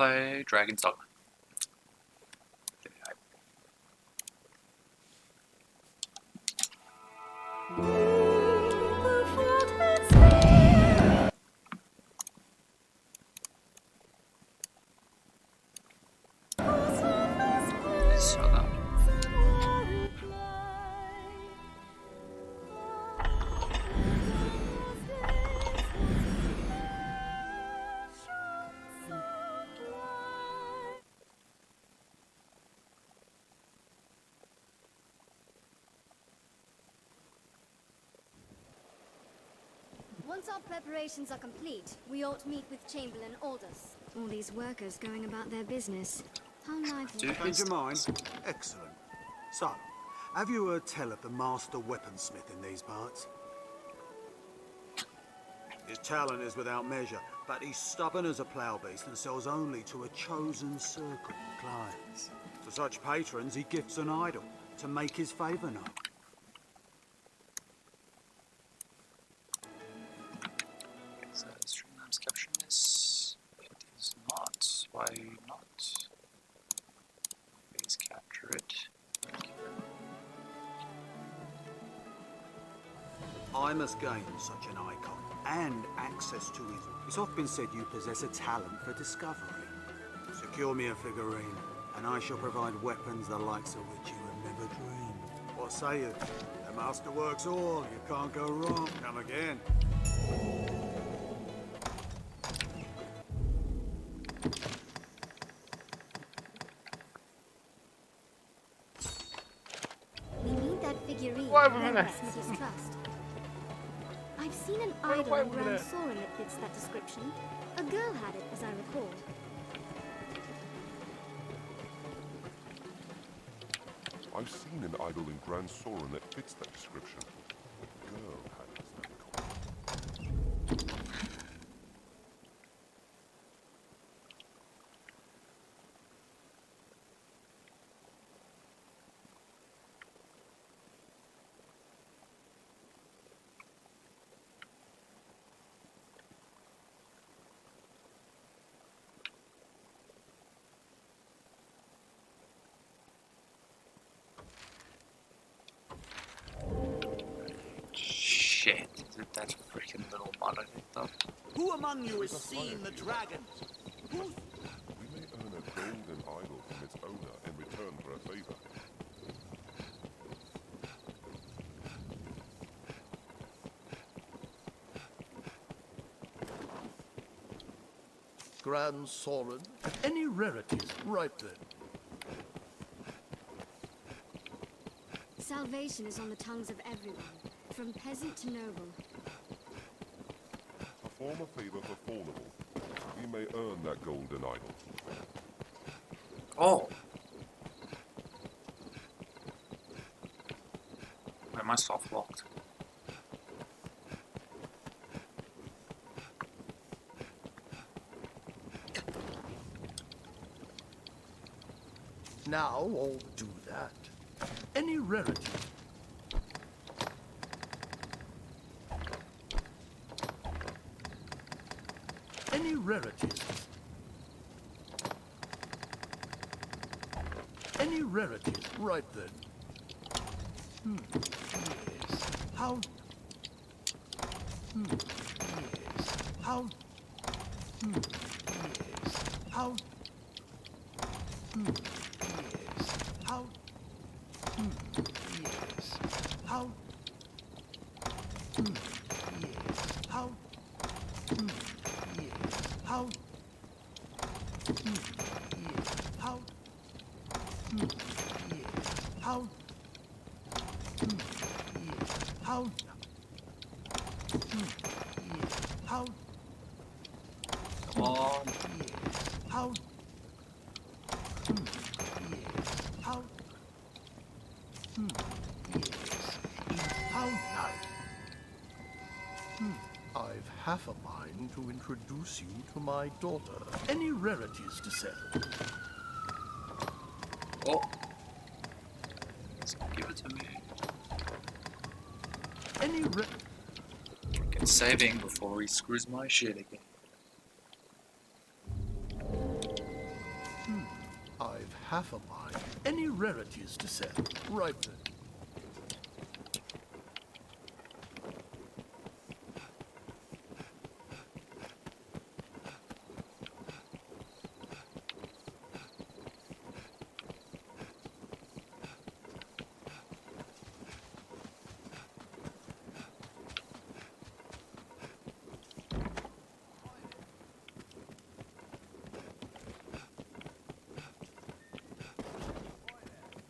play Dragon's Dogma. So loud. Once our preparations are complete, we ought to meet with Chamberlain Aldous. All these workers going about their business. How lively. Change your mind? Excellent. So, have you heard tell of the master weaponsmith in these parts? His talent is without measure, but he's stubborn as a plough beast and sells only to a chosen circle of clients. To such patrons, he gifts an idol to make his favour known. Streamlabs caption this. It is not. Why not? Please capture it. I must gain such an icon and access to his. It's often been said you possess a talent for discovery. Secure me a figurine, and I shall provide weapons the likes of which you have never dreamed. What say you? The master works all. You can't go wrong. Come again. We need that figurine. Wait a to minute. impress Mrs. Trust. I've seen an idol in Grand Soren that fits that description. A girl had it, as I recall. I've seen an idol in Grand Soren that fits that description. A girl had it, as I recall. Shit, is it that freaking little mod I picked up? Who among you has seen the dragon? Who? We may earn a golden idol from its owner in return for a favor. Grand Soren. Any rarities? Right then. Salvation is on the tongues of everyone, from peasant to noble. Perform a favor for Fornival. We may earn that golden idol. Oh! Why am I soft locked? Now all do that. Any rarity? Any rarities? Any rarities? Right then. Yes. How? Yes. How? Yes. How? Yes. How? Yes. How? Yes. How? Yes. How? Yes. How? Yes. How? Yes. How? Yes. How? Come on! Yes. How? Yes. How? Yes. How now? I've half a mind to introduce you to my daughter. Any rarities to sell? Oh! Let's give it to me. Any Get saving before he screws my shit again. half a mind. Any rarities to sell? Right then.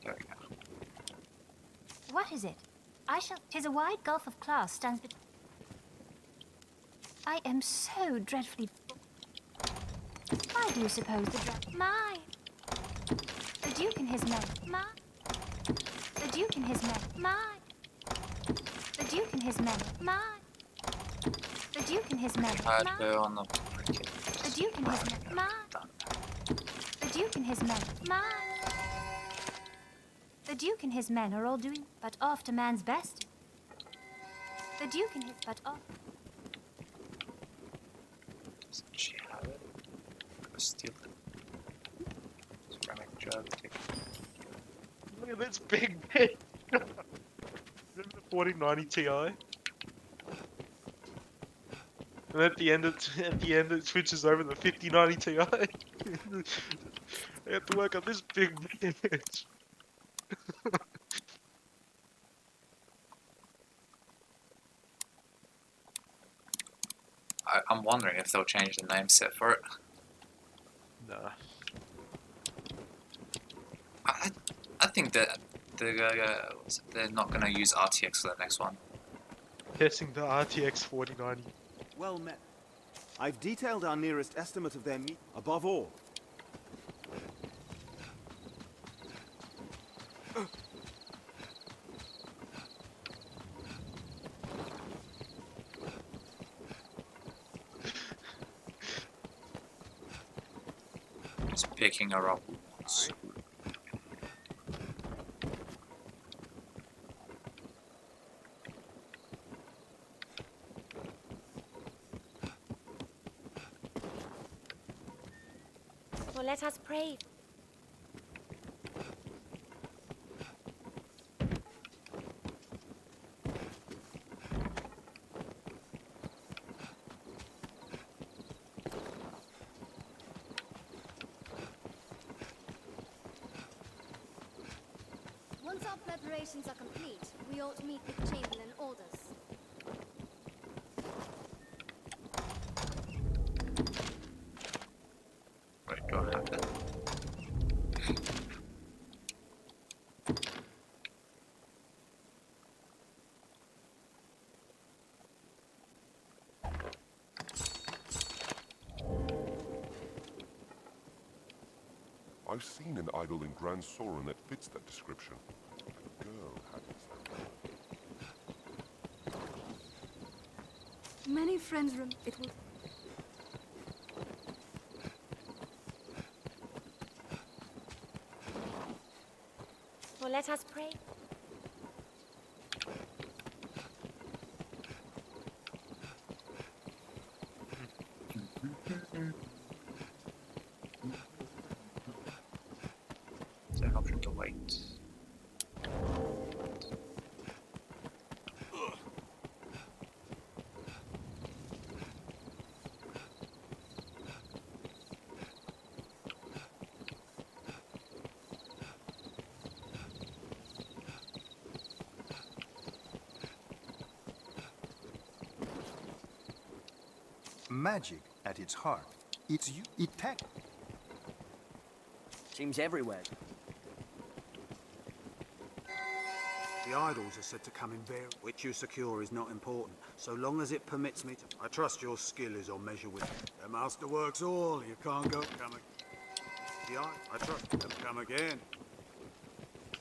There we go. What is it? I shall. 'Tis a wide gulf of class stands between. I am so dreadfully. Why do you suppose the The Duke and his men. The Duke and his men. The Duke and his men. The Duke and his men. Had her on the cricket. The Duke and his men. Done. The Duke and his men. The Duke and his men are all doing but after man's best. The Duke and his but off. Doesn't she have it? Go steal it. Ceramic jug. Take it. Look at this big bitch. Remember the 4090 Ti? And at the end it switches over to the 5090 Ti. I have to work on this big bitch. I'm wondering if they'll change the name set for it. Nah. I think that they're not going to use RTX for the next one. Testing the RTX 4090. Well met. I've detailed our nearest estimate of their meat. Above all, Just picking her up. Well, let us pray. Once our preparations are complete, we ought to meet with Chamberlain orders. Wait, do I have that? I've seen an idol in Grand Soren that fits that description. A girl had this. Many friends it will. Well, let us pray. Is there an option to wait? Magic at its heart. It tech. Seems everywhere. The idols are said to come in very, which you secure is not important, so long as it permits me to. I trust your skill is on measure with. The master works all. You can't go. Come again. I trust them. Come again.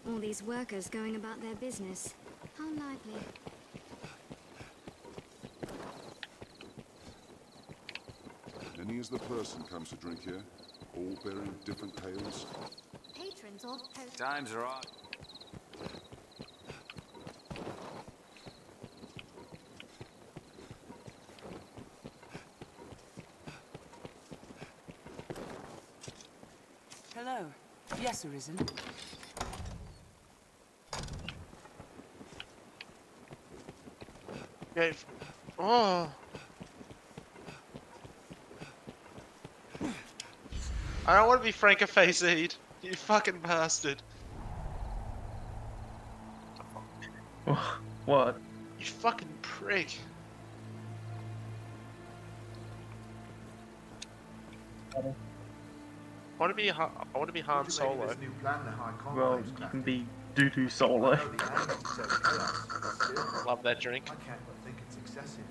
All these workers going about their business. How lively. Many as the person comes to drink here, all bearing different tales. Patrons or times are odd. Hello. Yes, arisen. Yeah. Oh. I don't want to be Francophasied. You fucking bastard. What? You fucking prick. I want to be Han Solo. Well, you can be doo-doo Solo. Love that drink. I can't but think it's excessive.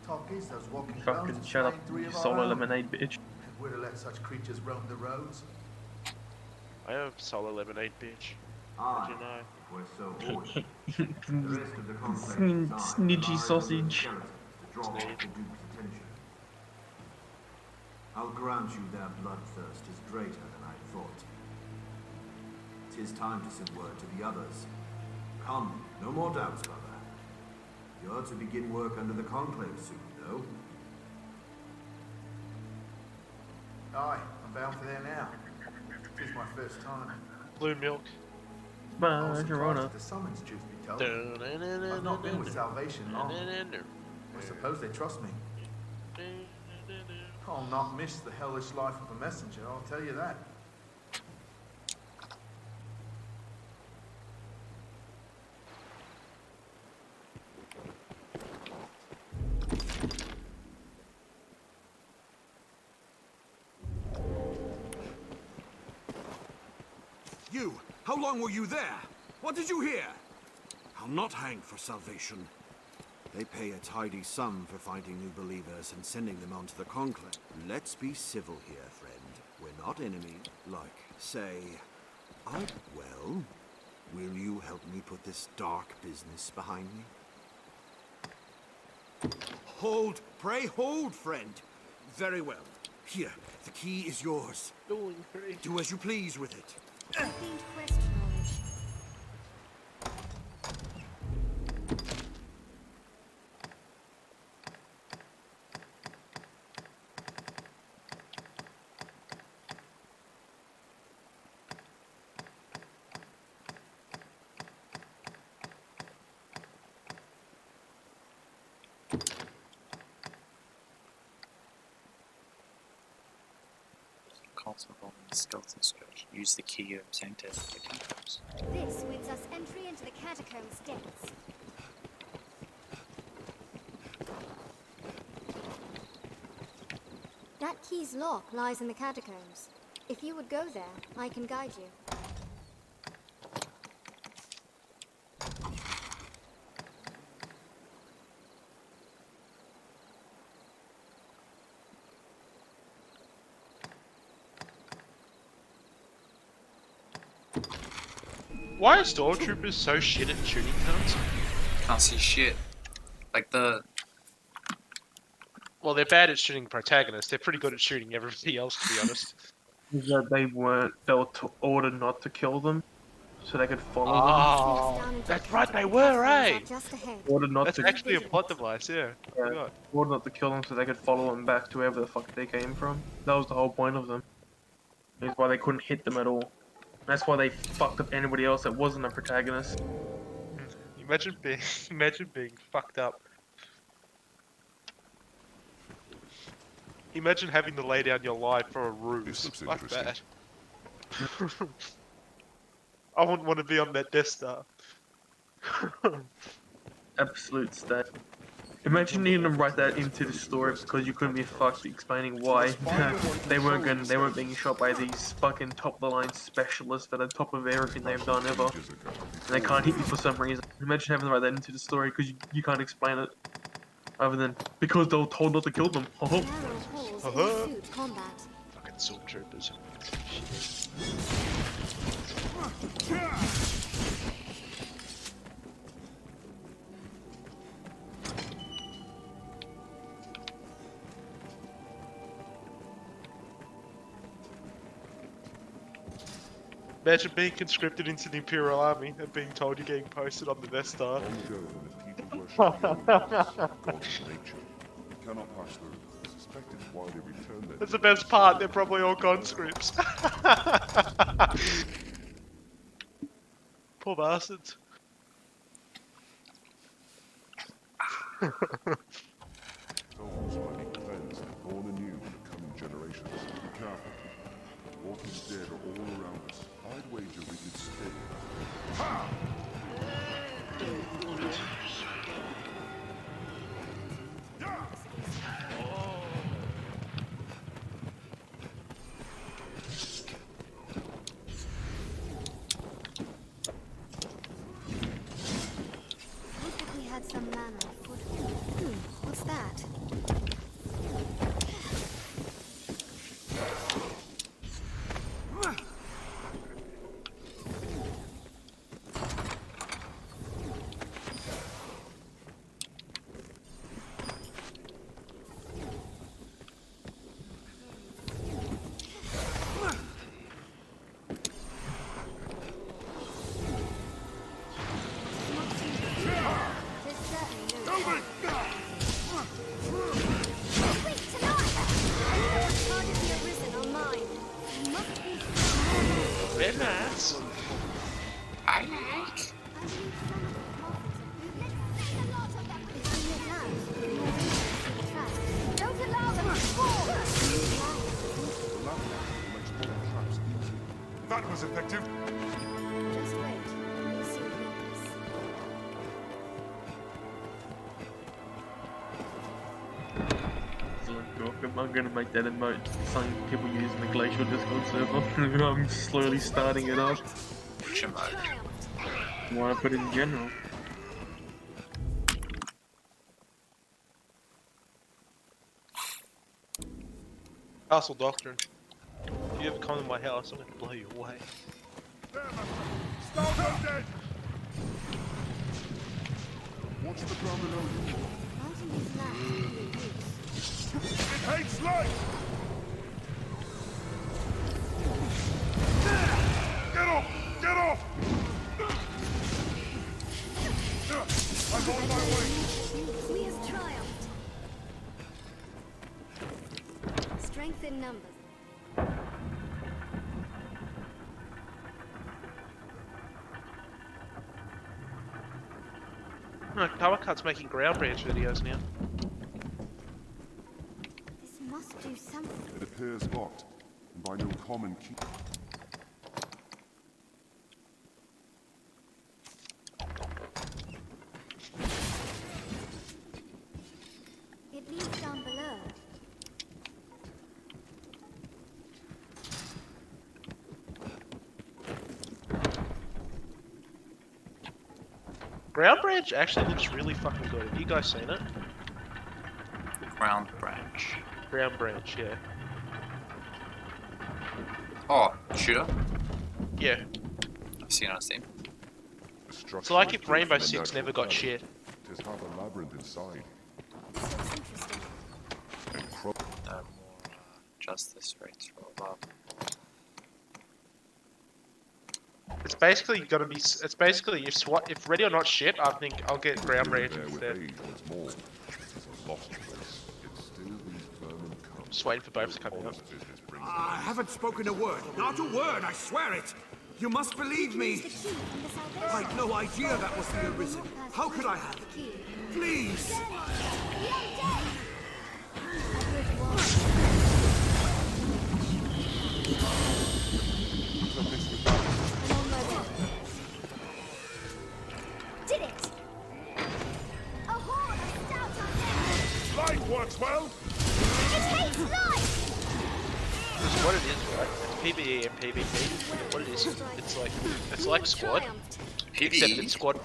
Talk is those walking Fucking bones are shut up, slaying 3 you of our Solo own. Lemonade bitch. If we're to let such creatures roam the roads. I have Solo Lemonade, bitch. How'd you know? We're so old. The rest of the conclave Snidgy sausage. to draw the Duke's attention. I'll grant you their bloodthirst is greater than I thought. 'Tis time to send word to the others. Come, no more doubts, brother. You're to begin work under the conclave soon, no? Aye, I'm bound for there now. It is my first time. Blue milk. I was Bye, surprised Jorona. at the summons, truth be told. I've not been with Salvation long. I suppose they trust me. I'll not miss the hellish life of a messenger, I'll tell you that. You! How long were you there? What did you hear? I'll not hang for salvation. They pay a tidy sum for finding new believers and sending them on to the conclave. Let's be civil here, friend. We're not enemies. Like, say, well, will you help me put this dark business behind me? Hold! Pray hold, friend! Very well. Here, the key is yours. Do as you please with it. I gained quest knowledge. Console skeleton search. Use the key you obtained to enter the catacombs. This wins us entry into the catacombs depths. That key's lock lies in the catacombs. If you would go there, I can guide you. Why are stormtroopers so shit at shooting guns? Can't see shit. Like the... Well, they're bad at shooting protagonists. They're pretty good at shooting everybody else, to be honest. That they were ordered not to kill them, so they could follow Oh, that's right, they were, eh? them. Ordered not That's to. actually a plot device, yeah. Yeah, ordered not to kill them, so they could follow them back to wherever the fuck they came from. That was the whole point of them. That's why they couldn't hit them at all. That's why they fucked up anybody else that wasn't a protagonist. Imagine being fucked up. Imagine having to lay down your life for a ruse. Fuck that. I wouldn't want to be on that Death Star. Absolute stat. Imagine needing to write that into the story because you couldn't be fucked explaining why they weren't being shot by these fucking top of the line specialists that are top of everything they've done ever. And they can't hit you for some reason. Imagine having to write that into the story because you can't explain it. Other than because they were told not to kill them. Fucking stormtroopers. Imagine being conscripted into the Imperial Army and being told you're getting posted on the Death Star. Long ago, when the people worshipped the old gods, nature, you cannot pass through. suspect it's why they returned their... That's the best part, they're probably all conscripts. Poor bastards. Souls might be cleansed and born anew in the coming generations. Be careful. The walking dead are all around us. I'd wager we could stay. Looks like we had some man on foot. What's that? There's certainly no Move it! Wait, tonight! What part of the arisen are mine? There must be Very nice. I like. Don't allow them to fall! The lab will explode traps easily. That was effective. Just wait. We'll see what happens. So I'm gonna make that emote something people use in the Glacial Discord server. I'm slowly starting it up. Which emote? Why I put it in general. Castle Doctrine. If you ever come to my house, I'm gonna blow you away. Stop them dead! Watch the ground below you. Mountain is land. It hates light! Get off! Get off! I'm on my way! We have triumphed. Strength in numbers. No, Kawakat's making ground branch videos now. This must do something. It appears locked, and by no common key. It leads down below. Ground branch actually looks really fucking good. Have you guys seen it? Ground branch. Ground branch, yeah. Oh, shooter? Yeah. I've seen it on Steam. It's like if Rainbow Six never got shit. Tis half a labyrinth inside. This looks interesting. No more justice rates for above. It's basically gonna be. It's basically if SWAT. If ready or not shit, I think I'll get ground branch There with instead. age once more. It is a lost place. It still leaves vermin come. Just waiting for both to come out. Honest business brings I haven't spoken a word. Not a word, I swear it. You must believe me. The key from the salvation. I'd no idea that was the arisen. How could I have? The key. Please! Young dead! A good war. I'm on my way. Did it! A horde of stout undead! Light works well! It hates life! It's what it is, right? It's PvE and PvP. What it is, it's like squad, Triumphed. except PvE? it's squad.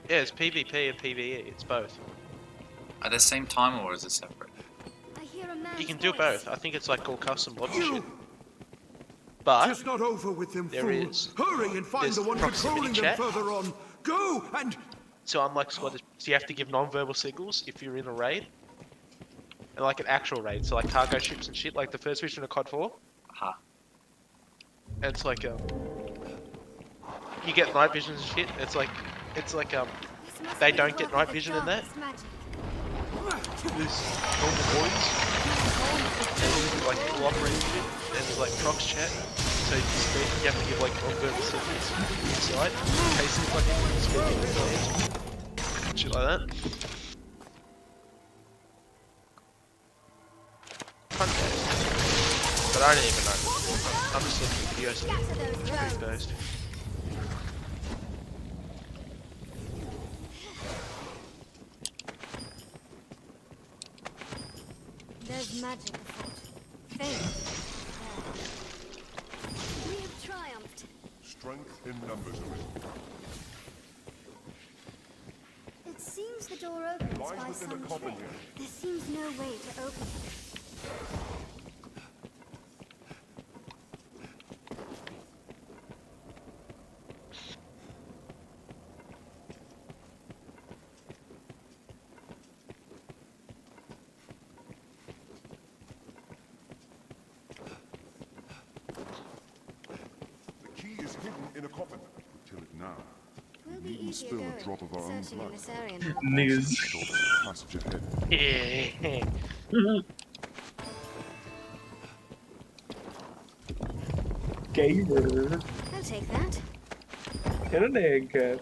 Yeah, it's PvP and PvE. It's both. At the same time, or is it separate? I hear a man's You can do voice. both. I think it's like all custom lobby shit. But It's not over with them There fools. is. Hurry and find There's the one proximity controlling them chat. further on. Go and so unlike squad, so you have to give non-verbal signals if you're in a raid, and like an actual raid. So like cargo ships and shit, like the first mission of COD 4. Aha. And it's like you get night vision and shit. It's like This must They be don't the get work of night the vision in that? darkest magic. there's normal boys, and like people operating shit, and there's like prox chat. So you have to give like non-verbal signals inside in case of like speaking shit like that. Fun days. But I don't even know. I'm just looking at videos and it's pretty burst. There's magic afoot. Faith. We have triumphed. Strength in numbers, arisen. It seems the door opens Lies by within some a coffin trick. here. There seems no way to open it. The key is hidden in a coffin. Till it now. Will We be needn't easier spill going, a drop of our own searching in blood. this area. Niggas. Short of the passage ahead. Yeah. Gamer. I'll take that. Get an egg cat.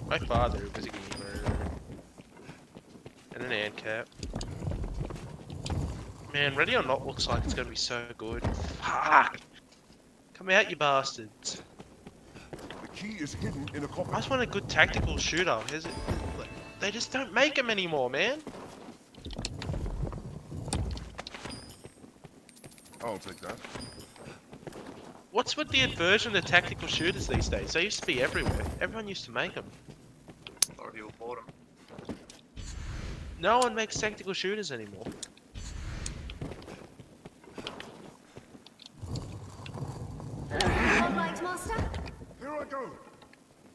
My father was a gamer. And an ant cap. Man, Ready or Not looks like it's gonna be so good. Fuck! Come out, you bastards. The key is hidden in a coffin. I just want a good tactical shooter. Is it? Like, they just don't make them anymore, man. I'll take that. What's with the aversion to tactical shooters these days? They used to be everywhere. Everyone used to make them. Already all bought them. No one makes tactical shooters anymore. All right, master. Here I go.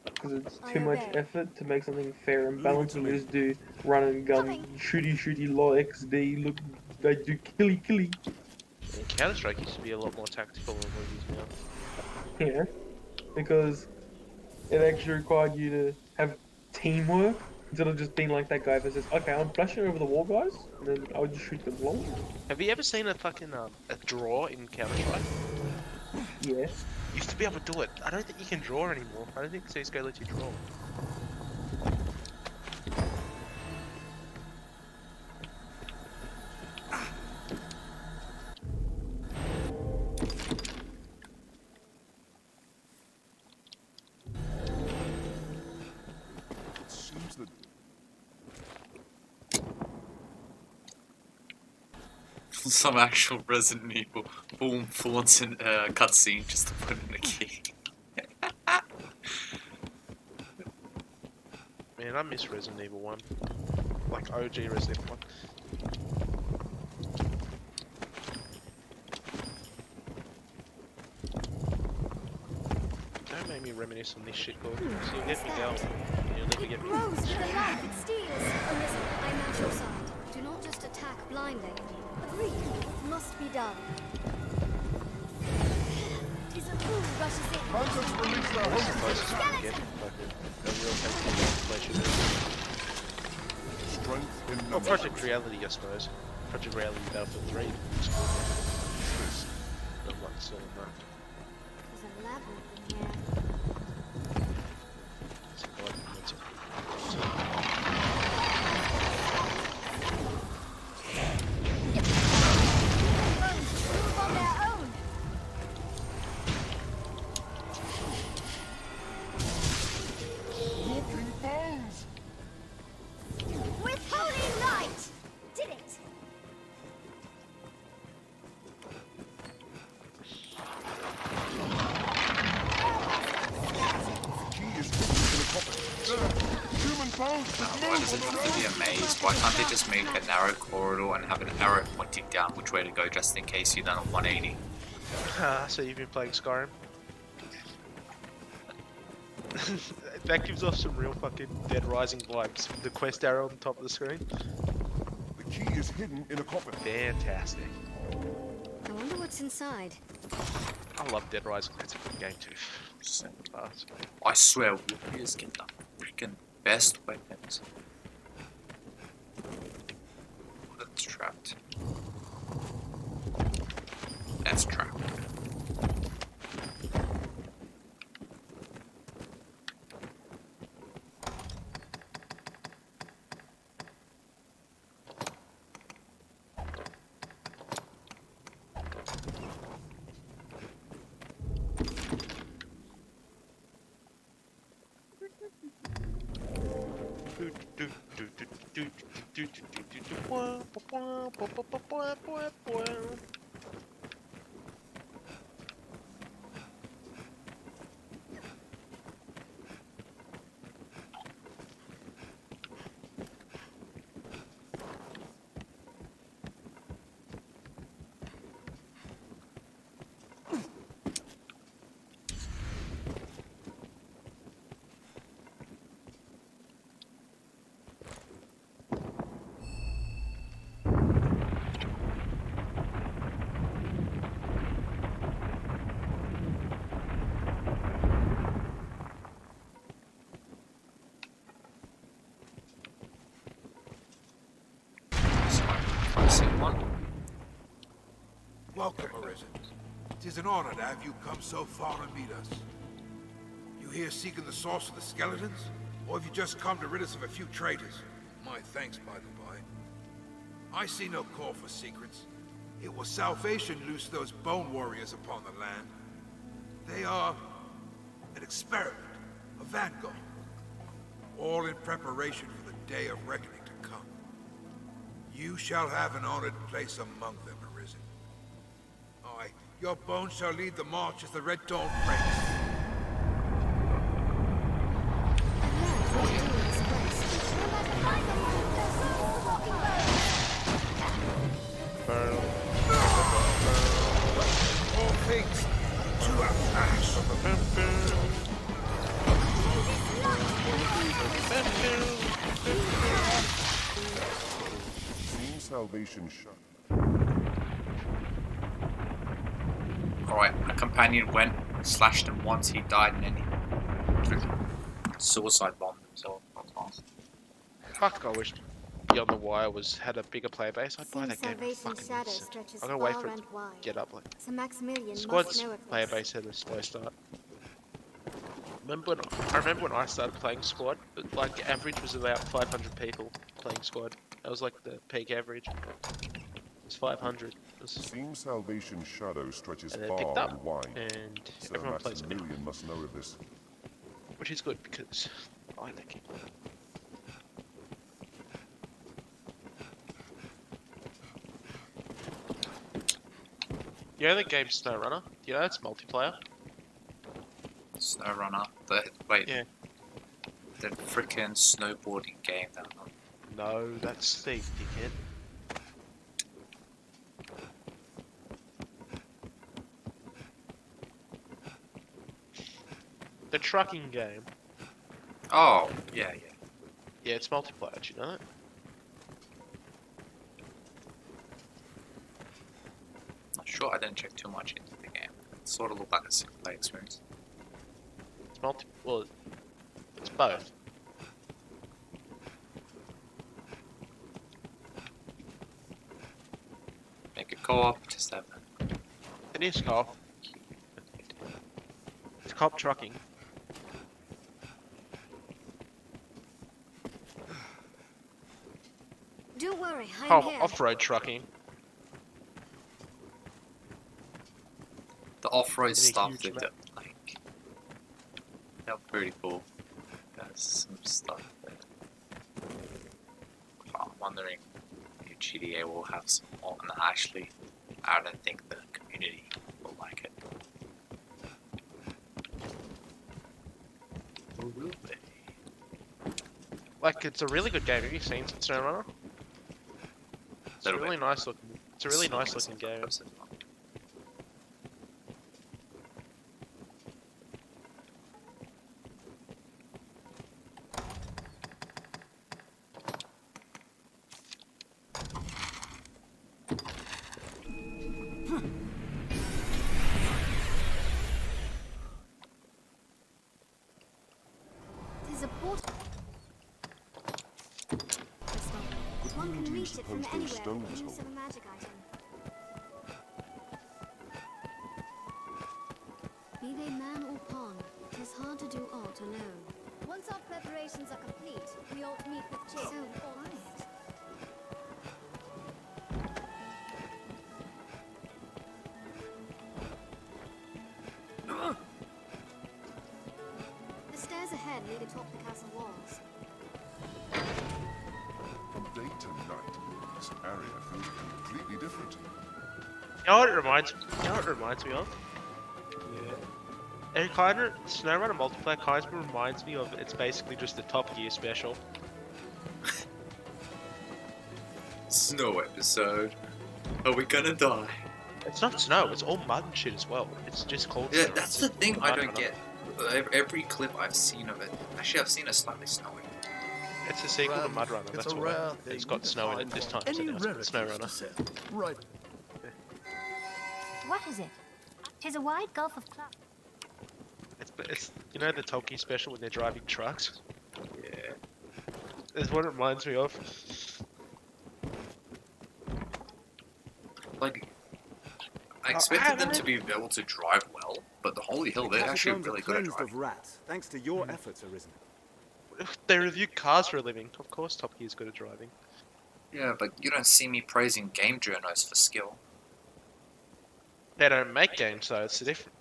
Because it's I too much obey. effort to make something fair and balanced. You just do run and gun, shooty, low XD, look, they do killy. And Counter-Strike used to be a lot more tactical than what it is now. Yeah. Because it actually required you to have teamwork instead of just being like that guy that says, okay, I'm flashing over the wall, guys, and then I'll just shoot them long. Have you ever seen a fucking a draw in Counter-Strike? Yeah. Used to be able to do it. I don't think you can draw anymore. I don't think CSGO lets you draw. It seems that Some actual Resident Evil boom flaunts in a cutscene just to put in a key. Man, I miss Resident Evil 1. Like OG Resident Evil 1. Don't make me reminisce on this shit, Gordon. You'll get me going. You'll never get me. Grows with the life it steals. Arisen, I'm at your side. Do not just attack blindly. Agree, it must be done. Tis a fool rushes in. hunters release their host. Closest I can get. Like a real tactical pleasure. Strength in Or numbers. Project Reality, I suppose. Project Reality Battlefield 3. This. I'm not still in that. There's a labyrinth in here. It's a god, it's a- Move on their own. Walking bones. With holy light! Did it! Key is hidden in a coffin. There. Human bones. Why does it have to be a maze? Why can't they just make a narrow corridor and have an arrow pointing down which way to go just in case you've done a 180? So you've been playing Skyrim? That gives off some real fucking Dead Rising vibes. The quest arrow on the top of the screen. The key is hidden in a coffin. Fantastic. I wonder what's inside. I love Dead Rising. It's a good game too. So, Fast. I swear, Warriors get the freaking best weapons. Welcome, Arisen. It is an honor to have you come so far and meet us. You here seeking the source of the skeletons? Or have you just come to rid us of a few traitors? My thanks, by the by. I see no call for secrets. It was salvation loosed those bone warriors upon the land. They are an experiment, a vanguard. All in preparation for the day of reckoning to come. You shall have an honored place among them, Arisen. Aye, your bones shall lead the march as the Red Dawn breaks. All things to a flash. Seeing salvation shut. Alright, a companion went, slashed him once, he died, and then he suicide bombed himself. Fuck, I wish Beyond the Wire had a bigger player base. I'd buy that game in fucking instant. I'm gonna wait for it to get up like. Squad's player base had a slow start. I remember when I started playing Squad, like average was about 500 people playing Squad. That was like the peak average. It's 500. Seeing Salvation's shadow stretches and far up, and wide. And Sir everyone plays it now. Maximilian must know of this. Which is good because I like that game. You know the game SnowRunner? You know it's multiplayer? SnowRunner? Yeah. The frickin' snowboarding game that one. No, that's Thief, dickhead. The trucking game. Oh, yeah. Yeah, it's multiplayer, do you know that? Not sure, I didn't check too much into the game. It sort of looked like a single player experience. It's well, it's both. Make it co-op, just have it. It is co-op. It's co-op trucking. Don't worry, I'm here. Off-road trucking. The off-road stuff that like, they're pretty cool. There's some stuff there. I'm wondering if GTA will have some more, and actually, I don't think the community will like it. Or will they? Like, it's a really good game. Have you seen SnowRunner? It's a really nice looking. It's a really nice looking game. There's a port. One can reach it from anywhere with the use of a magic item. Be they man or pawn, it is hard to do aught alone. Once our preparations are complete, we ought meet with Chief. So quiet. The stairs ahead lead atop the castle walls. this area feels completely different. You know what it reminds me of? Yeah. It kind of, SnowRunner multiplayer kind of reminds me of, it's basically just a Top Gear special. Snow episode. Are we gonna die? It's not snow, it's all mud and shit as well. It's just cold. Yeah, that's the thing I don't get. Every clip I've seen of it, actually I've seen it slightly snowy. It's a sequel to Mud Runner, that's why. It's got snow in it this time, so now it's got Snow Runner. Right. What is it? 'Tis a wide gulf of cloud. It's you know the Tolkien special when they're driving trucks? Yeah. That's what it reminds me of. Like, I expected them to be able to drive well, but the Holy Hill, they're actually really good at driving. Of rats, thanks to your efforts, Arisen. They review cars for a living. Of course Top Gear's good at driving. Yeah, but you don't see me praising game journos for skill. They don't make games though, it's different.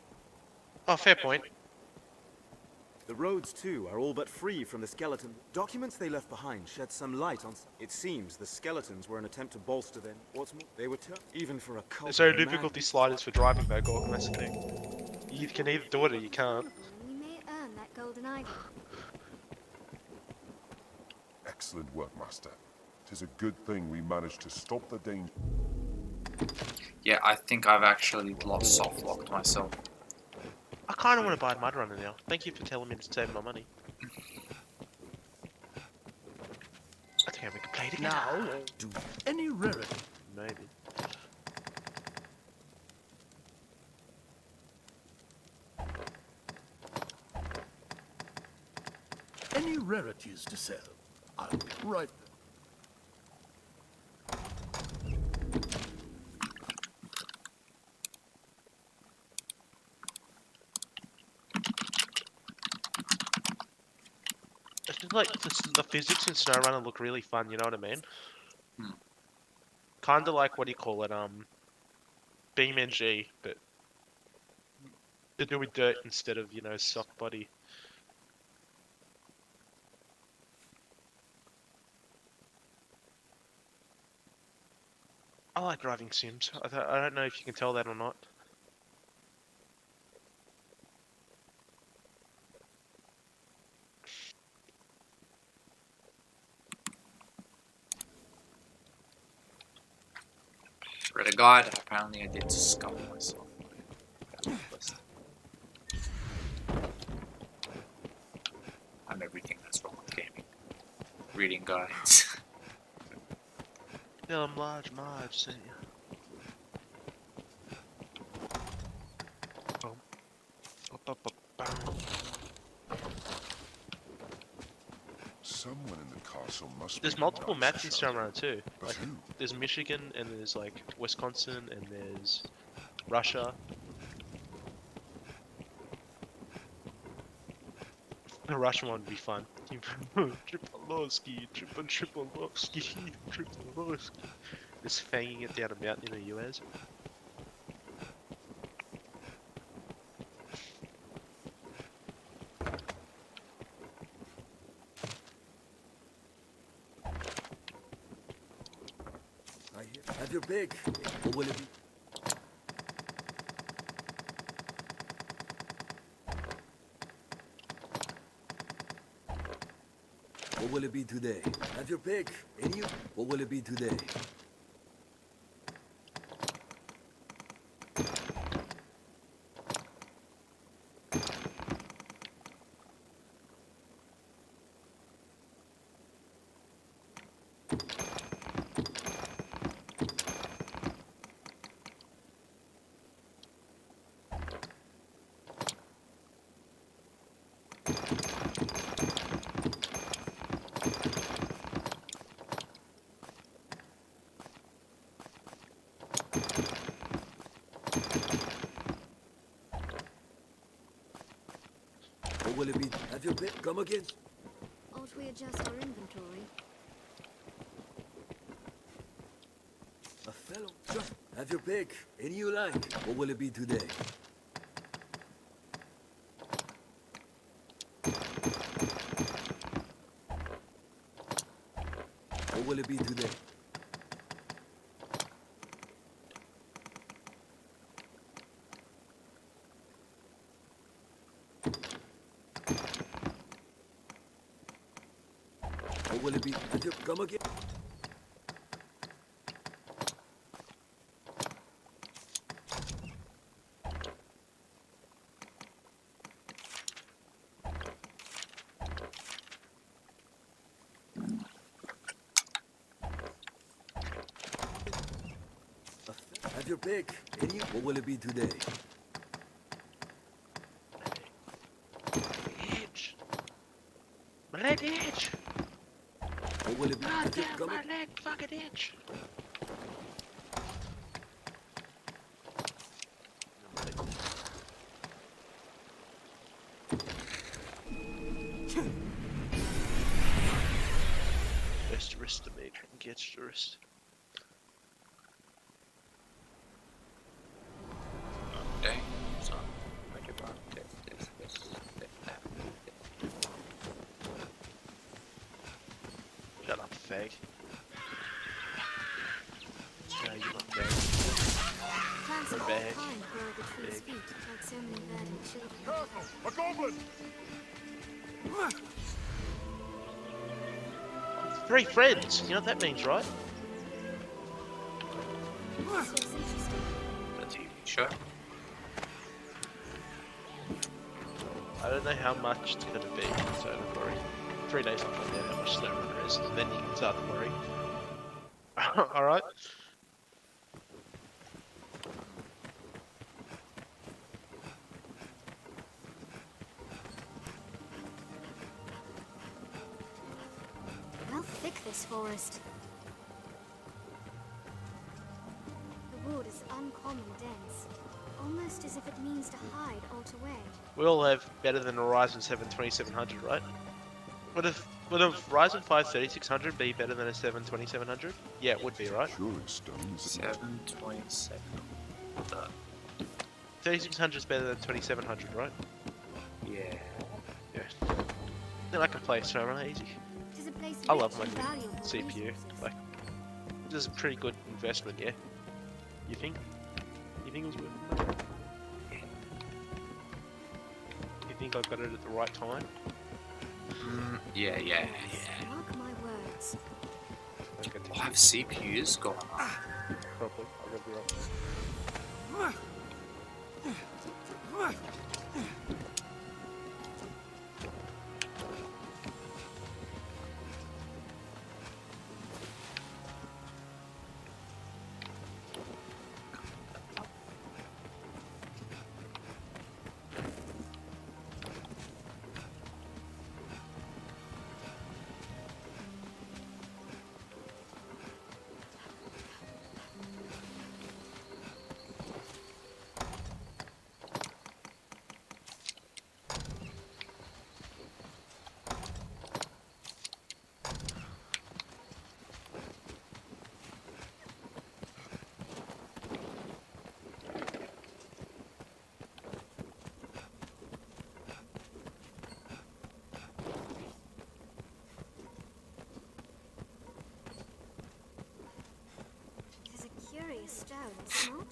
Oh, fair point. The roads, too, are all but free from the skeleton. Documents they left behind shed some light on... It seems the skeletons were an attempt to bolster them. What's more, they were even for a cult. There's no difficulty sliders for driving though, Gordon, that's the thing. You can either do it or you can't. We may earn that golden idol. Excellent work, Master. 'Tis a good thing we managed to stop the danger. Yeah, I think I've actually soft locked myself. I kind of want to buy Mud Runner now. Thank you for telling me to save my money. I think we can play it again. Now, do any rarity. Maybe. Any rarities to sell? I'll be right. It's just like the physics in SnowRunner look really fun. You know what I mean? Kind of like, what do you call it? BeamNG, but to do with dirt instead of, you know, soft body. I like driving sims. I don't know if you can tell that or not. Read a guide, apparently I did discover myself. I'm everything that's wrong with gaming. Reading guides. Yeah, I'm large Marge, see ya. Someone in the castle must There's be multiple the maps in master. SnowRunner too. But Like, who? there's Michigan, and there's like Wisconsin, and there's Russia. The Russian one would be fun. Tripolowski, Tripolowski, Tripolowski. Just fanging it down a mountain in the US. Have your pick. Or will it be? What will it be today? Have your pick. And you? What will it be today? What will it be? Have your pick. Come again. Ought we adjust our inventory? A fellow. Just have your pick. Any you like. What will it be today? What will it be today? will it be? Come again? Have your pick. What will it be today? Itch. My leg itch. What will it be? God damn, my leg fucking itch. Best wrist to make and get your wrist. Okay, so make it run. Shut up, fag. No, you're not fag. Plants of all Bag. kind grow at the tree's feet, like so many verdant children. A goblin! 3 friends, you know what that means, right? This looks interesting. The TV show. I don't know how much it's gonna be, so don't worry. 3 days I'll find out how much SnowRunner is, and then you can start to worry. Alright? How thick this forest. The wood is uncommon dense, almost as if it means to hide or to wait. We all have better than a Ryzen 7 2700, right? Would a Ryzen 5 3600 be better than a 7 2700? Yeah, it would be, right? Sure it stuns. 727. 3600 is better than 2700, right? Yeah. Yeah. Then I can play SnowRunner easy. It is a place I rich love my in new valuable CPU. resources. Like, this is a pretty good investment, yeah? You think? You think it was worth it? You think I got it at the right time? Yeah. Mark my words. Okay, I have CPUs gone up. probably. I'll go be wrong. It is a curious stone, is it not?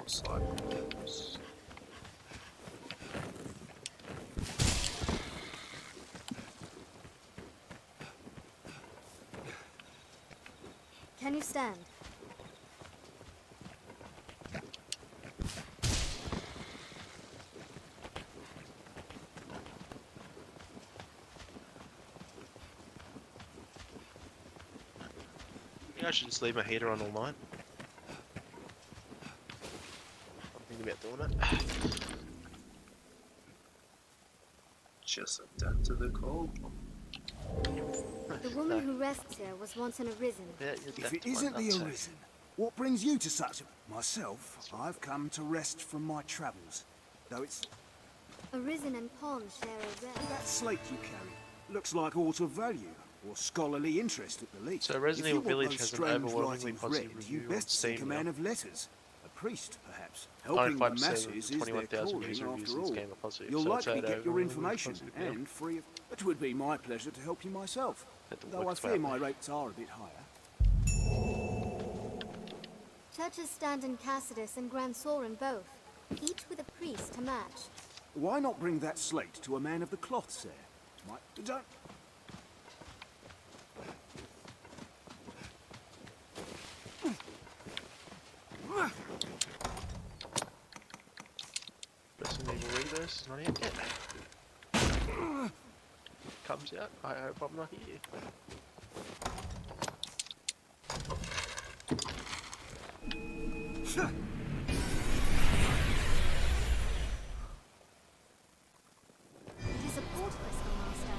Cycles. Can you stand? Maybe I should just leave my heater on all night. I'm thinking about doing it. Just adapt to the cold. The woman who rests here was once an arisen. Yeah, If it isn't the arisen, what brings you to such a... Myself, I've come to rest from my travels. Though it's... Arisen and Pond share a rare... That slate you carry, Looks like aught of value, or scholarly interest at the least. So Resident Evil Village has an overwhelmingly positive you review on best seek Steam a man now. of letters. A priest, perhaps. Helping the 95% of masses the is their 21,000 calling, user reviews after in this all. game are positive, You'll so it's likely had get your overwhelmingly information, positive now. and free of... It would be my pleasure to help you myself. Though I works fear well. my rates are a bit higher. Churches stand in Cassidus and Grand Sorin both, each with a priest to match. Why not bring that slate to a man of the cloth, sir? Don't... Resident Evil Reverse is not out yet. Comes out, I hope I'm not here. It is a port crystal, Master.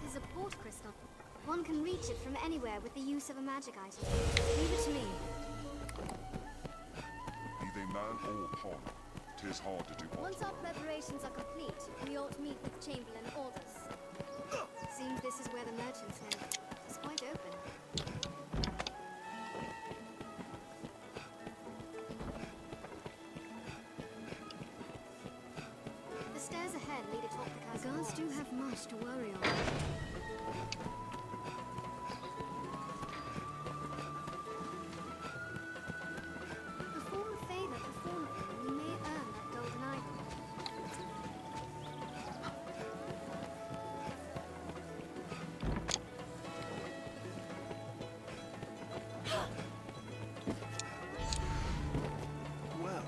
It is a port crystal. One can reach it from anywhere with the use of a magic item. Leave it to me. Be they man or pawn, 'tis hard to do Once our preparations are complete, we ought meet with Chamberlain Aldous. Seems this is where the merchants live. It's quite open. The stairs ahead lead atop the castle. The guards do have much to worry on. Perform a favor for Farmville, and we may earn that golden idol. Well,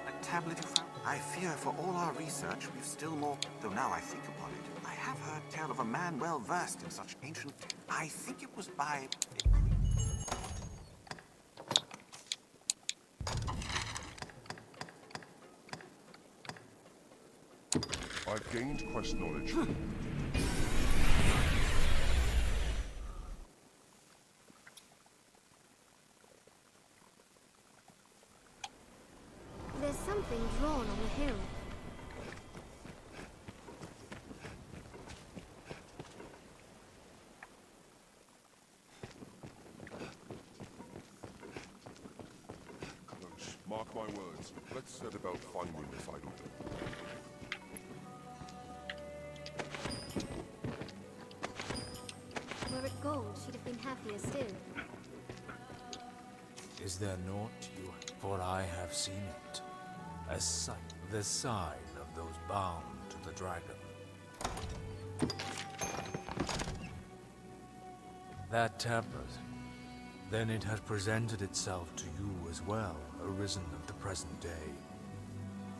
a tablet you found? I fear for all our research, we've still more. Though now I think upon it, I have heard tell of a man well versed in such ancient. I think it was by. I've gained quest knowledge. There's something drawn on the hill. Mark my words. Let's set about finding this idol. Were it gold, she'd have been happier still. Is there naught you? For I have seen it. A sight, the sign of those bound to the dragon. That tablet. Then it has presented itself to you as well, arisen of the present day.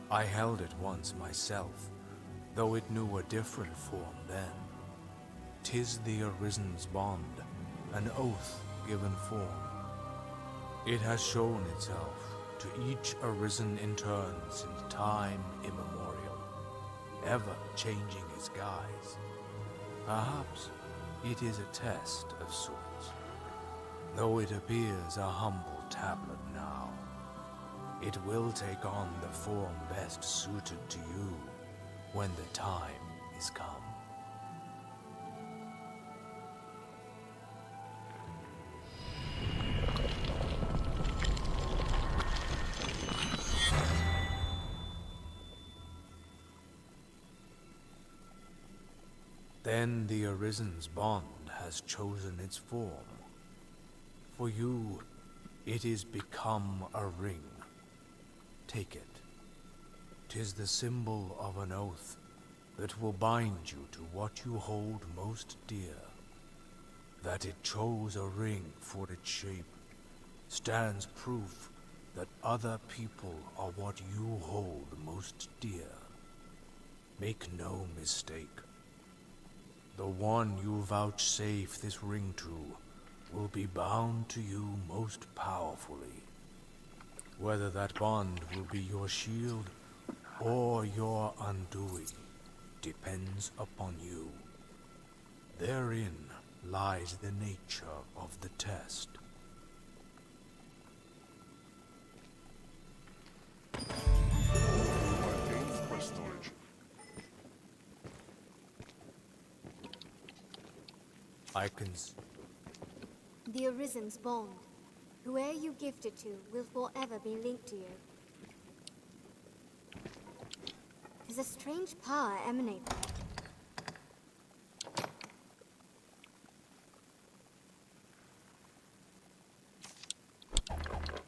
I held it once myself, though it knew a different form then. 'Tis the arisen's bond, an oath given form. It has shown itself to each arisen in turn since time immemorial, ever changing its guise. Perhaps it is a test of sorts, though it appears a humble tablet now. It will take on the form best suited to you when the time is come. Then the Arisen's bond has chosen its form. For you, it is become a ring. Take it. 'Tis the symbol of an oath that will bind you to what you hold most dear. That it chose a ring for its shape stands proof that other people are what you hold most dear. Make no mistake. The one you vouchsafe this ring to will be bound to you most powerfully. Whether that bond will be your shield or your undoing depends upon you. Therein lies the nature of the test. I've gained quest knowledge. I can... The Arisen's bond. Whoever you gift it to will forever be linked to you. There's a strange power emanating.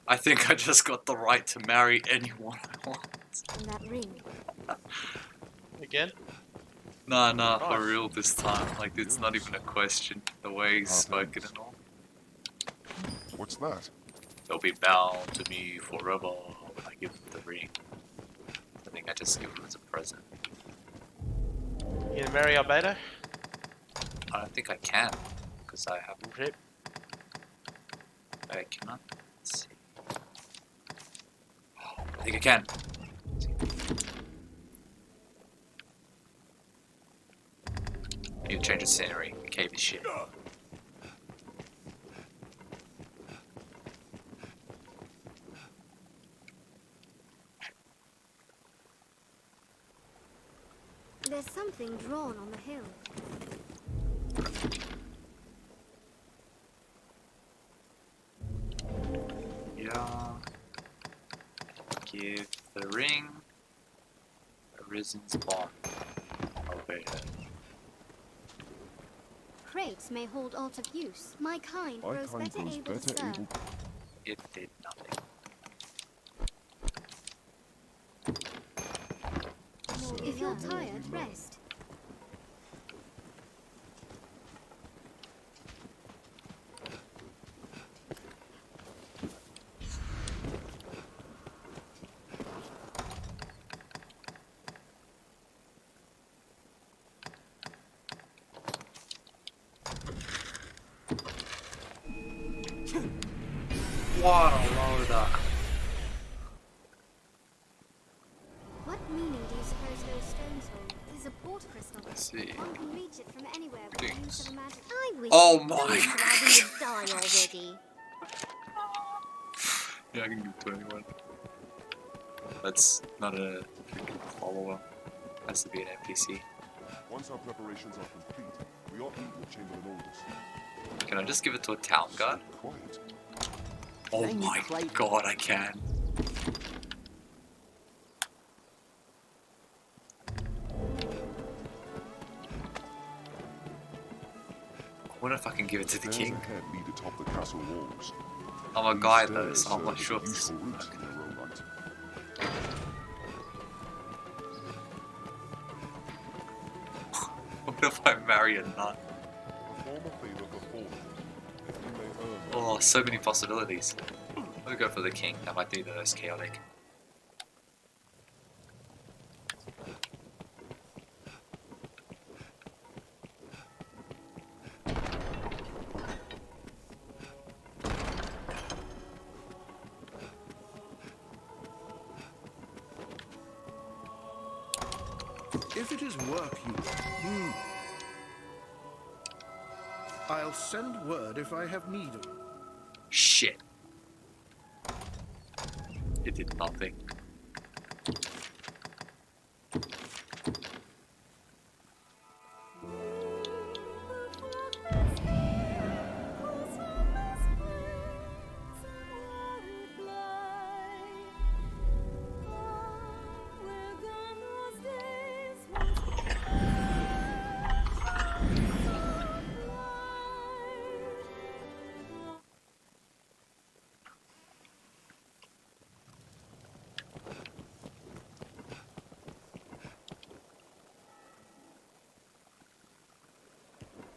I think I just got the right to marry anyone I want. And that ring. Again? Nah, for real this time. Like, it's not even a question. The way he's spoken and all. What's that? They'll be bound to me forever when I give them the ring. I think I just give them as a present. You gonna marry Albedo? I don't think I can, because I have... Rip. I cannot. Let's see. Oh, I think I can. Need to change the scenery. Cave is shit. There's something drawn on the hill. Yeah. Give the ring. Arisen's bond. Obey her. Crates may hold alt of use. My kind grows better able to serve. It did nothing. If you're tired, rest. What a loader. What meaning do you suppose those stones hold? It is a port crystal. Let's see. One can reach it from anywhere with the use of a magic. I wish Oh my I would die already. Yeah, I can give it to anyone. That's not a follower. Has to be an NPC. Once our preparations are complete, we ought to meet with Chamberlain orders. Can I just give it to a town guard? Quiet. Oh my god, I can. What if I can give it to the king? Ahead lead atop the castle walls. I'm a guy though, so I'm not sure if this useful will route work. in their own right. What if I marry a nun? Perform a favor before them, that you may earn them. Oh, so many possibilities. We'll go for the king. That might be the most chaotic. If it is work you... I'll send word if I have need of it. Shit. It did nothing.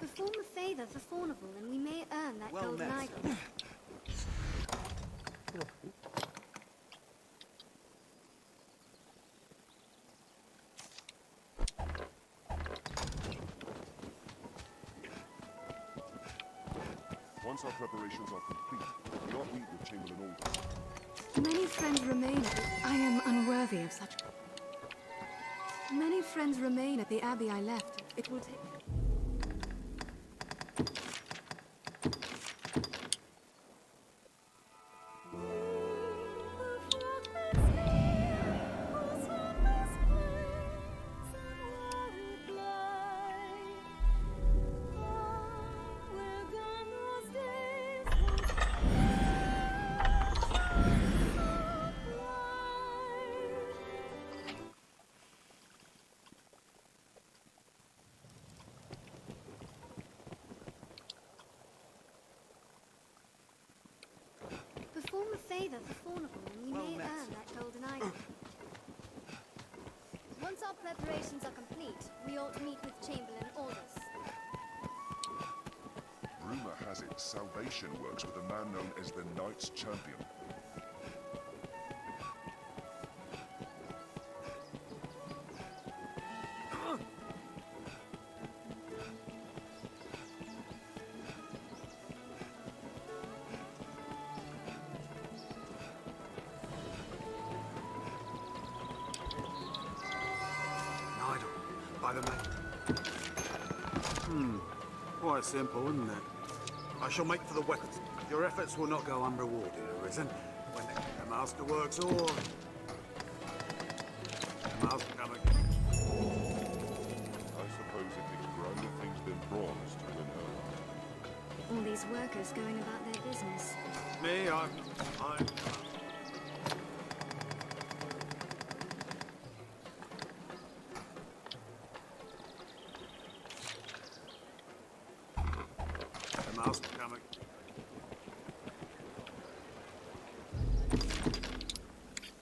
Perform a favor for Faunival and we may earn that Well golden met. icon. Once our preparations are complete, we ought meet with Chamberlain orders. Many friends remain. I am unworthy of such. Many friends remain at the abbey I left. It will take. either for Faunaville, and we may earn that golden idol. Once our preparations are complete, we ought to meet with Chamberlain Aldous. Rumor has it salvation works with a man known as the Knights Champion. By the man. Quite simple, isn't it? I shall make for the weapons. Your efforts will not go unrewarded, Arisen. When the master works all... The master come again. I suppose it takes grander things than bronze to win her. All these workers going about their business. Me, I'm... The master come again.